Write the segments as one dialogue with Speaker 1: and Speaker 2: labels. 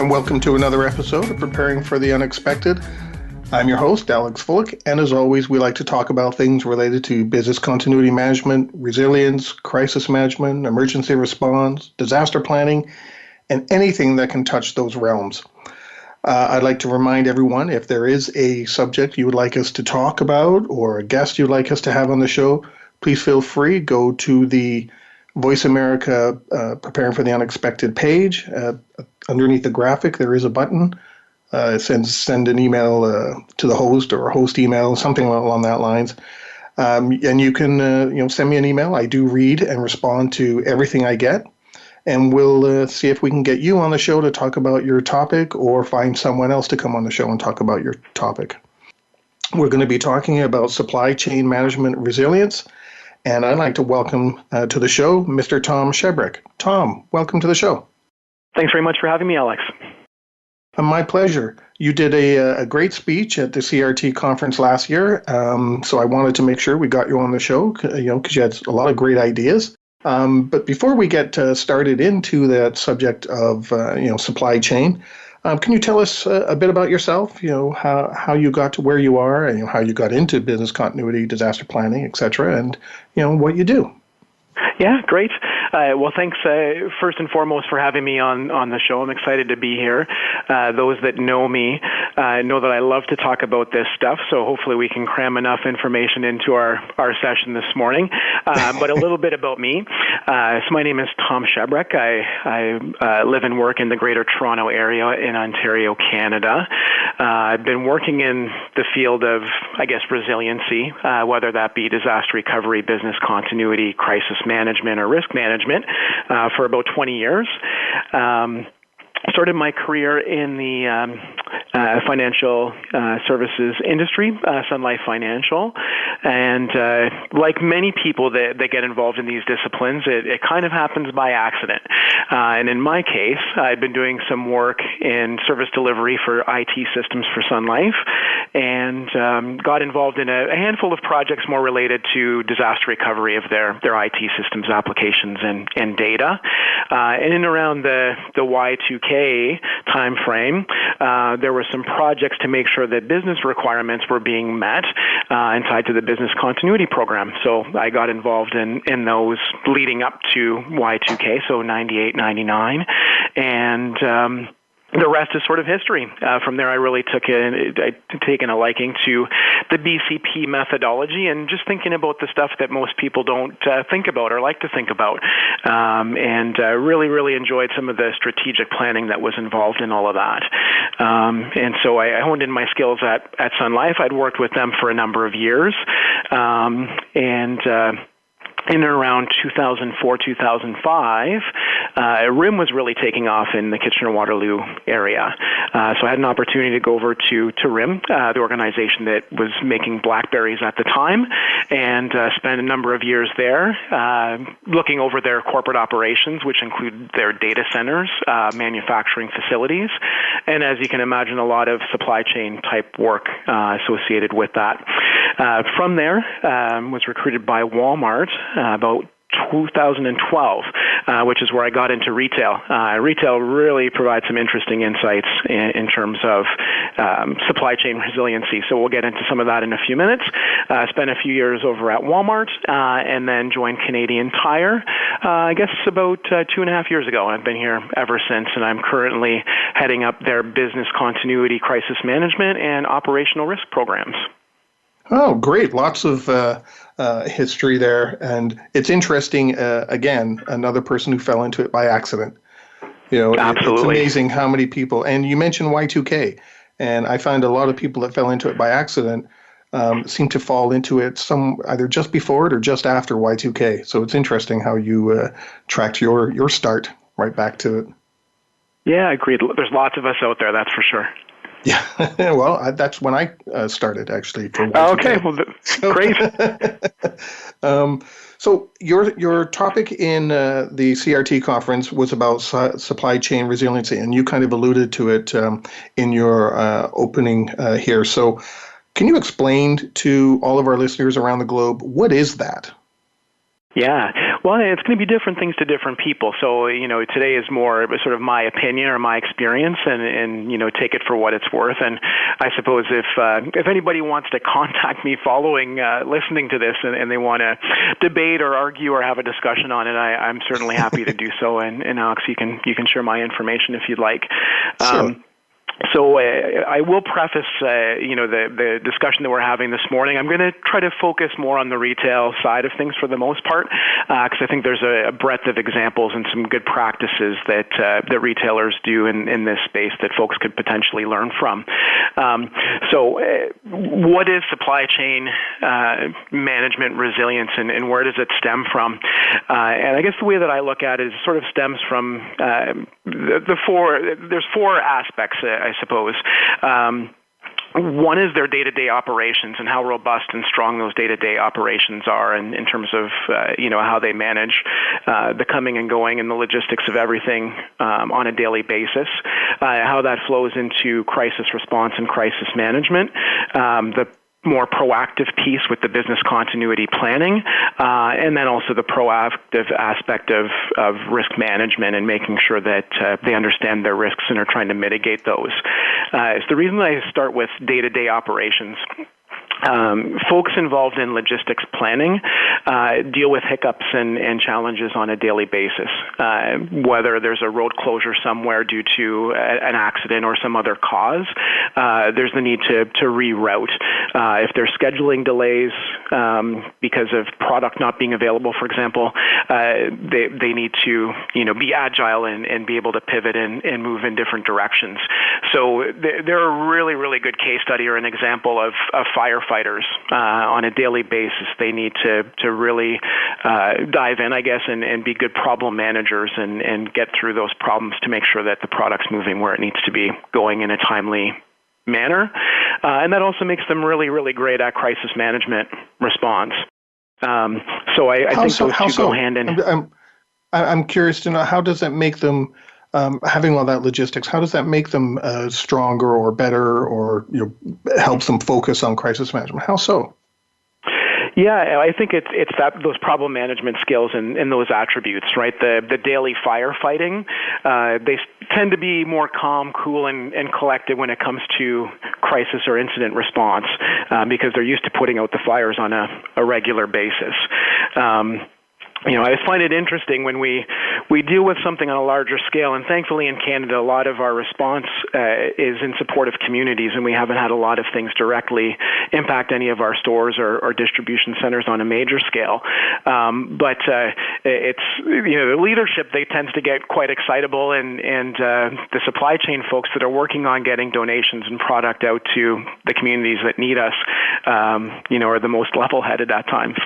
Speaker 1: and welcome to another episode of Preparing for the Unexpected. I'm your host, Alex Fullick, and as always, we like to talk about things related to business continuity management, resilience, crisis management, emergency response, disaster planning, and anything that can touch those realms. I'd like to remind everyone, if there is a subject you would like us to talk about or a guest you'd like us to have on the show, please feel free, go to the Voice America Preparing for the Unexpected page. Underneath the graphic, there is a button. Send an email to the host or a host email, something along that lines. And you can send me an email. I do read and respond to everything I get. And we'll see if we can get you on the show to talk about your topic or find someone else to come on the show and talk about your topic. We're going to be talking about supply chain management resilience. And I'd like to welcome to the show Mr. Tom Shebrek. Tom, welcome to the show.
Speaker 2: Thanks very much for having me, Alex.
Speaker 1: My pleasure. You did a great speech at the CRT conference last year, so I wanted to make sure we got you on the show, because you had a lot of great ideas. But before we get started into that subject of supply chain, can you tell us a bit about yourself? How you got to where you are, and how you got into business continuity, disaster planning, etc., and what you do.
Speaker 2: Yeah, great. Well, thanks first and foremost for having me on the show. I'm excited to be here. Those that know me know that I love to talk about this stuff, so hopefully we can cram enough information into our session this morning. But a little bit about me. So my name is Tom Shebrek. I live and work in the Greater Toronto area in Ontario, Canada. I've been working in the field of, resiliency, whether that be disaster recovery, business continuity, crisis management, or risk management, for about 20 years. Started my career in the financial services industry, Sun Life Financial, and like many people that get involved in these disciplines, it kind of happens by accident. And in my case, I'd been doing some work in service delivery for IT systems for Sun Life, and got involved in a handful of projects more related to disaster recovery of their IT systems, applications, and data. And in around the Y2K time frame, there were some projects to make sure that business requirements were being met and tied to the business continuity program. So I got involved in those leading up to Y2K, so 98, 99, and the rest is sort of history. From there, I really taken a liking to the BCP methodology and just thinking about the stuff that most people don't think about or like to think about. And really, really enjoyed some of the strategic planning that was involved in all of that. And so I honed in my skills at Sun Life. I'd worked with them for a number of years. In and around 2004, 2005, RIM was really taking off in the Kitchener-Waterloo area. So I had an opportunity to go over to RIM, the organization that was making BlackBerries at the time, and spend a number of years there looking over their corporate operations, which include their data centers, manufacturing facilities, and as you can imagine, a lot of supply chain type work associated with that. From there, was recruited by Walmart about 2012, which is where I got into retail. Retail really provides some interesting insights in terms of supply chain resiliency. So we'll get into some of that in a few minutes. Spent a few years over at Walmart, and then joined Canadian Tire, about 2.5 years ago. I've been here ever since, and I'm currently heading up their business continuity, crisis management, and operational risk programs.
Speaker 1: Oh, great. Lots of history there. And it's interesting, again, another person who fell into it by accident.
Speaker 2: Absolutely.
Speaker 1: It's amazing how many people, and you mentioned Y2K, and I find a lot of people that fell into it by accident seem to fall into it either just before it or just after Y2K. So it's interesting how you tracked your start right back to it. Yeah,
Speaker 2: agreed. There's lots of us out there, that's for sure.
Speaker 1: Yeah, well, that's when I started, actually. For Y2K.
Speaker 2: Okay, well, great.
Speaker 1: So your topic in the CRT conference was about supply chain resiliency, and you kind of alluded to it in your opening here. So can you explain to all of our listeners around the globe, what is that?
Speaker 2: Yeah. Well, it's going to be different things to different people. So, today is more sort of my opinion or my experience, and take it for what it's worth. And I suppose if anybody wants to contact me following listening to this, and they want to debate or argue or have a discussion on it, I'm certainly happy to do so. And Alex, you can share my information if you'd like.
Speaker 1: Sure.
Speaker 2: So I will preface, the discussion that we're having this morning. I'm going to try to focus more on the retail side of things for the most part, because I think there's a breadth of examples and some good practices that retailers do in this space that folks could potentially learn from. So what is supply chain management resilience, and where does it stem from? And I guess the way that I look at it is sort of stems from there's four aspects, I suppose. One is their day-to-day operations and how robust and strong those day-to-day operations are in terms of, how they manage the coming and going and the logistics of everything on a daily basis, how that flows into crisis response and crisis management, the more proactive piece with the business continuity planning, and then also the proactive aspect of risk management and making sure that they understand their risks and are trying to mitigate those. It's the reason I start with day-to-day operations. Folks involved in logistics planning deal with hiccups and challenges on a daily basis. Whether there's a road closure somewhere due to an accident or some other cause, there's the need to reroute. If there's scheduling delays because of product not being available, for example, they need to be agile and be able to pivot and move in different directions. So they're a really, really good case study or an example of firefighters. On a daily basis, they need to really dive in, I guess, and be good problem managers and get through those problems to make sure that the product's moving where it needs to be, going in a timely manner. And that also makes them really, really great at crisis management response. So I think those two go hand in hand.
Speaker 1: I'm curious to know, how does that make them, having all that logistics, how does that make them stronger or better, or helps them focus on crisis management? How so?
Speaker 2: Yeah, I think it's those problem management skills and those attributes, right? The daily firefighting, they tend to be more calm, cool, and collected when it comes to crisis or incident response because they're used to putting out the fires on a regular basis. I find it interesting when we deal with something on a larger scale, and thankfully in Canada, a lot of our response is in support of communities, and we haven't had a lot of things directly impact any of our stores or distribution centers on a major scale. But it's, the leadership, they tends to get quite excitable, and the supply chain folks that are working on getting donations and product out to the communities that need us, are the most level-headed at times.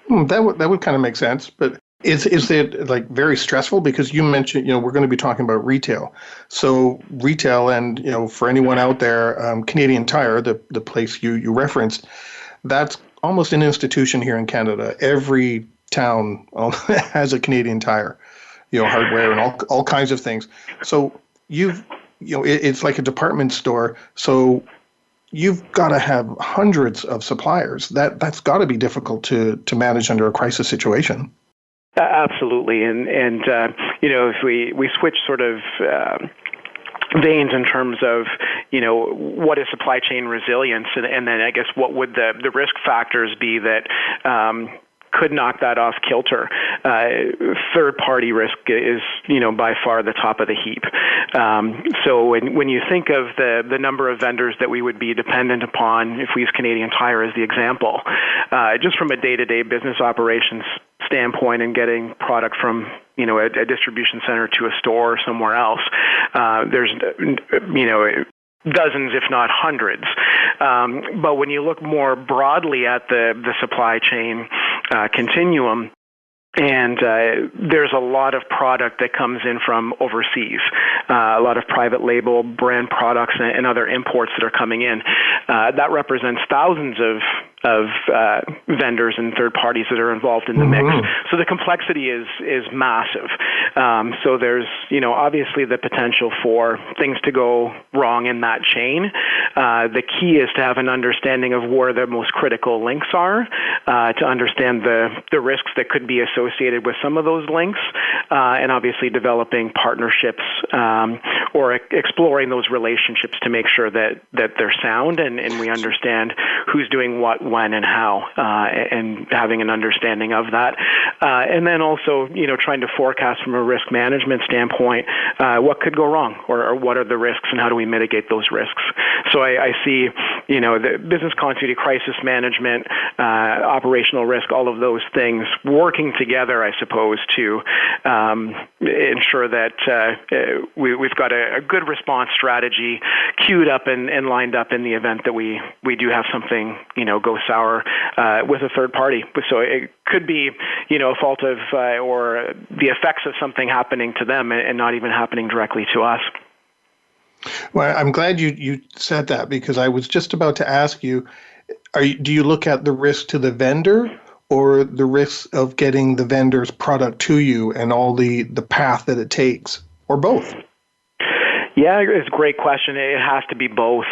Speaker 1: That would kind of make sense, but is it like very stressful? Because you mentioned, we're going to be talking about retail. So retail, and for anyone out there, Canadian Tire, the place you referenced, that's almost an institution here in Canada. Every town has a Canadian Tire, hardware and all kinds of things. So it's like a department store. So you've got to have hundreds of suppliers. That's got to be difficult to manage under a crisis situation.
Speaker 2: Absolutely, and if we switch sort of veins in terms of what is supply chain resilience, and then I guess what would the risk factors be that could knock that off kilter. Third-party risk is, by far the top of the heap. So when you think of the number of vendors that we would be dependent upon, if we use Canadian Tire as the example, just from a day-to-day business operations standpoint and getting product from a distribution center to a store or somewhere else, there's dozens, if not hundreds. But when you look more broadly at the supply chain continuum, and there's a lot of product that comes in from overseas, a lot of private label brand products and other imports that are coming in. That represents thousands of vendors and third parties that are involved in the mix. So the complexity is massive. So there's, obviously the potential for things to go wrong in that chain. The key is to have an understanding of where the most critical links are, to understand the risks that could be associated with some of those links, and obviously developing partnerships or exploring those relationships to make sure that they're sound and we understand who's doing what, when, and how, and having an understanding of that. And then also, trying to forecast from a risk management standpoint, what could go wrong or what are the risks and how do we mitigate those risks. So I see, the business continuity, crisis management, operational risk, all of those things working together, I suppose, to ensure that we've got a good response strategy queued up and lined up in the event that we do have something, go sour with a third party. So it could be, a fault of or the effects of something happening to them and not even happening directly to us.
Speaker 1: Well, I'm glad you said that, because I was just about to ask you, do you look at the risk to the vendor or the risk of getting the vendor's product to you and all the path that it takes, or both?
Speaker 2: Yeah, it's a great question. It has to be both.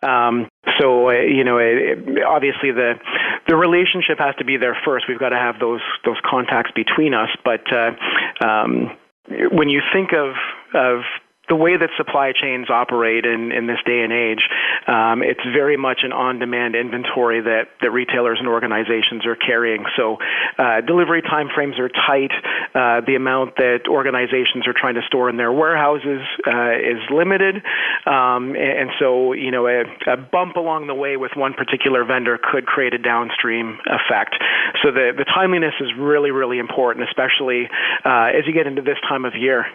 Speaker 2: Obviously the relationship has to be there first. We've got to have those contacts between us. But when you think of the way that supply chains operate in this day and age, it's very much an on-demand inventory that retailers and organizations are carrying. So delivery timeframes are tight. The amount that organizations are trying to store in their warehouses is limited. And so, a bump along the way with one particular vendor could create a downstream effect. So the timeliness is really, really important, especially as you get into this time of year.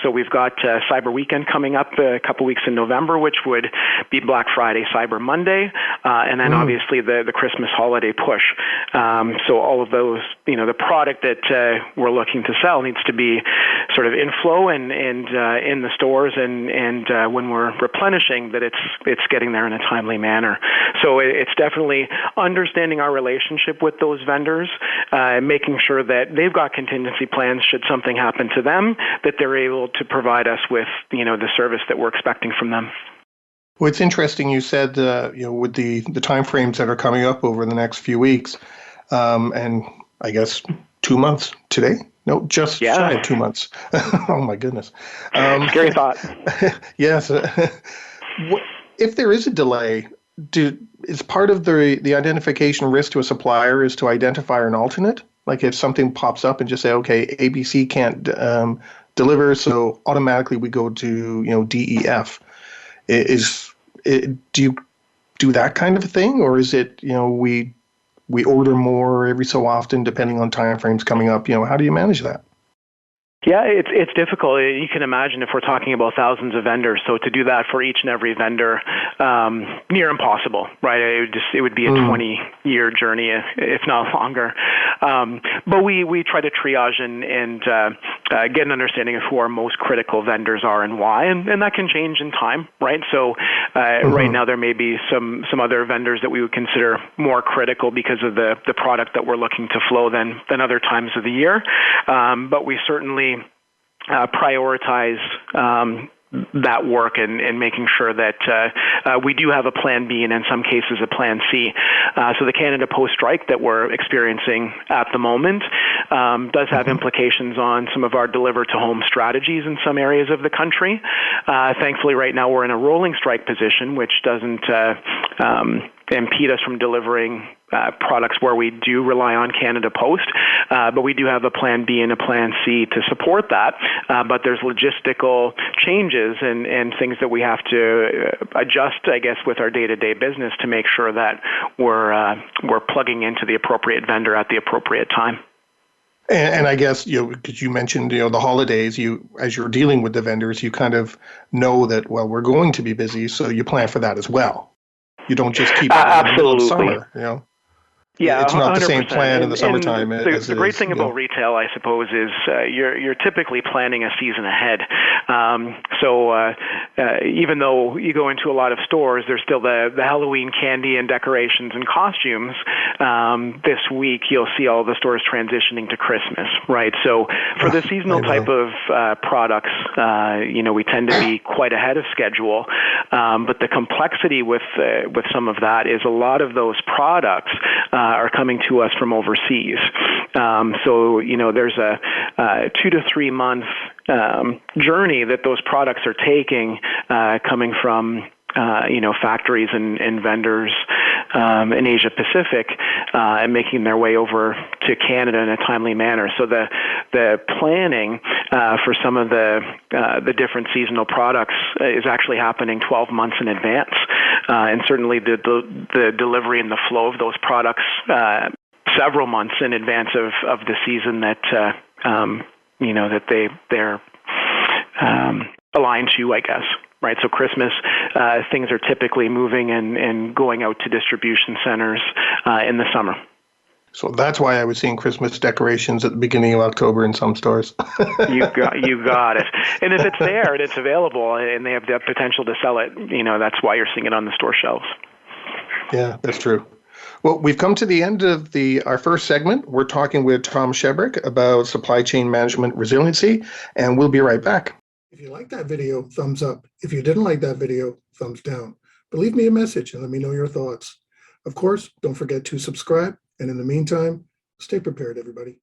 Speaker 2: So we've got Cyber Weekend coming up a couple weeks in November, which would be Black Friday, Cyber Monday, and then obviously the Christmas holiday push. So all of those, the product that we're looking to sell needs to be sort of in flow and in the stores, and when we're replenishing, that it's getting there in a timely manner. So it's definitely understanding our relationship with those vendors, making sure that they've got contingency plans should something happen to them, that they're able to provide us with the service that we're expecting from them.
Speaker 1: Well, it's interesting you said, with the timeframes that are coming up over the next few weeks, and I guess 2 months today? No, just shy of 2 months. Oh, my goodness.
Speaker 2: Scary thought.
Speaker 1: Yes. If there is a delay, is part of the identification risk to a supplier is to identify an alternate? Like if something pops up and just say, okay, ABC can't deliver, so automatically we go to DEF. Do you do that kind of thing, or is it we order more every so often depending on timeframes coming up? How do you manage that?
Speaker 2: Yeah, it's difficult. You can imagine if we're talking about thousands of vendors. So to do that for each and every vendor, near impossible, right? It would be a 20-year journey, if not longer. But we try to triage and get an understanding of who our most critical vendors are and why, and that can change in time, right? So right now there may be some other vendors that we would consider more critical because of the product that we're looking to flow than other times of the year. But we certainly prioritize that work and making sure that we do have a plan B and in some cases a plan C. So the Canada Post strike that we're experiencing at the moment does have implications on some of our deliver-to-home strategies in some areas of the country. Thankfully, right now we're in a rolling strike position, which doesn't impede us from delivering products where we do rely on Canada Post, but we do have a plan B and a plan C to support that. But there's logistical changes and things that we have to adjust, I guess, with our day-to-day business to make sure that we're plugging into the appropriate vendor at the appropriate time.
Speaker 1: And I guess, because you mentioned, the holidays, as you're dealing with the vendors, you kind of know that, well, we're going to be busy, so you plan for that as well. You don't just keep it in the middle of summer,
Speaker 2: Yeah,
Speaker 1: It's not the same
Speaker 2: 100%.
Speaker 1: plan in the summertime
Speaker 2: And
Speaker 1: as
Speaker 2: the
Speaker 1: it
Speaker 2: great
Speaker 1: is.
Speaker 2: thing about retail, I suppose, is you're typically planning a season ahead. So even though you go into a lot of stores, there's still the Halloween candy and decorations and costumes. This week, you'll see all the stores transitioning to Christmas, right? So for the seasonal type of products, we tend to be quite ahead of schedule. But the complexity with some of that is a lot of those products are coming to us from overseas. So, there's a 2 to 3 month journey that those products are taking, coming from factories and vendors in Asia Pacific, and making their way over to Canada in a timely manner. So the planning for some of the different seasonal products is actually happening 12 months in advance, and certainly the delivery and the flow of those products several months in advance of the season that they're aligned to, I guess. Right, so Christmas, things are typically moving and going out to distribution centers in the summer.
Speaker 1: So that's why I was seeing Christmas decorations at the beginning of October in some stores.
Speaker 2: You got it. And if it's there and it's available and they have the potential to sell it, that's why you're seeing it on the store shelves.
Speaker 1: Yeah, that's true. Well, we've come to the end of our first segment. We're talking with Tom Shebrek about supply chain management resiliency, and we'll be right back. If you like that video, thumbs up. If you didn't like that video, thumbs down. But leave me a message and let me know your thoughts. Of course, don't forget to subscribe. And in the meantime, stay prepared, everybody.